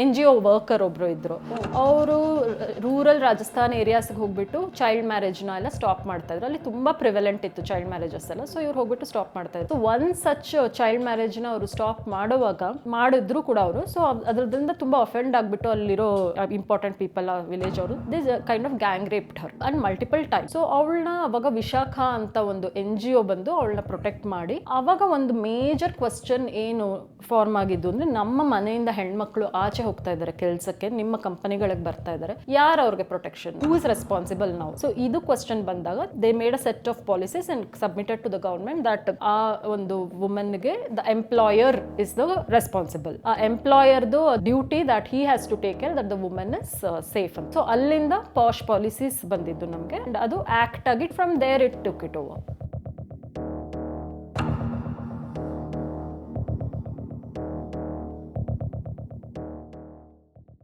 NGO worker ಒಬ್ರು ಇದ್ರು. ಅವರು ರೂರಲ್ ರಾಜಸ್ಥಾನ್ ಏರಿಯಾಸ್ಗೆ ಹೋಗ್ಬಿಟ್ಟು ಚೈಲ್ಡ್ ಮ್ಯಾರೇಜ್ನ ಎಲ್ಲ ಸ್ಟಾಪ್ ಮಾಡ್ತಾ ಇದ್ರು. ಅಲ್ಲಿ ತುಂಬಾ ಪ್ರಿವೆಲೆಂಟ್ ಇತ್ತು ಚೈಲ್ಡ್ ಮ್ಯಾರೇಜಸ್ ಎಲ್ಲ. ಸೊ ಇವ್ರು ಹೋಗ್ಬಿಟ್ಟು ಸ್ಟಾಪ್ ಮಾಡ್ತಾ ಇದ್ರು. ಒನ್ ಸಚ್ ಚೈಲ್ಡ್ ಮ್ಯಾರೇಜ್ನ ಅವರು ಸ್ಟಾಪ್ ಮಾಡುವಾಗ ಮಾಡಿದ್ರು ಕೂಡ ಅವರು. ಸೊ ಅದರಿಂದ ತುಂಬಾ ಅಫೆಂಡ್ ಆಗ್ಬಿಟ್ಟು ಅಲ್ಲಿರೋ ಇಂಪಾರ್ಟೆಂಟ್ ಪೀಪಲ್ ವಿಲೇಜ್ ಅವರು this kind of gang raped her and multiple time. So ಅವಳನ್ನ ಅವಾಗ ವಿಶಾಖ ಅಂತ ಒಂದು NGO ಬಂದು ಅವಳನ್ನ ಪ್ರೊಟೆಕ್ಟ್ ಮಾಡಿ, ಅವಾಗ ಒಂದು ಮೇಜರ್ ಕ್ವಶನ್ ಏನು ಫಾರ್ಮ್ ಆಗಿದ್ದು ಅಂದ್ರೆ, ನಮ್ಮ ಮನೆಯಿಂದ ಹೆಣ್ಮಕ್ಳು ಆಚೆ ಹೋಗ್ತಾ ಇದ್ದಾರೆ ಕೆಲಸಕ್ಕೆ, ನಿಮ್ಮ ಕಂಪನಿಗಳಿಗೆ ಬರ್ತಾ ಇದ್ದಾರೆ, ಯಾರು ಅವ್ರಿಗೆ ಪ್ರೊಟೆಕ್ಷನ್, ಹೂ ಇಸ್ ರೆಸ್ಪಾನ್ಸಿಬಲ್ ನಾವು? ಸೊ ಇದು ಕ್ವಶನ್ ಬಂದಾಗ they made a set of policies and submitted to the government that ಆ ಒಂದು ವುಮನ್ಗೆ the employer is the responsible. ಆ ಎಂಪ್ಲಾಯರ್ದು duty that he has to take care that the woman is safe ಅಂತ. So ಅಲ್ಲಿಂದ POSH policies ಬಂದಿದ್ದು ನಮಗೆ, ಅದು ಆಕ್ಟ್ ಆಗಿ from there it took it over.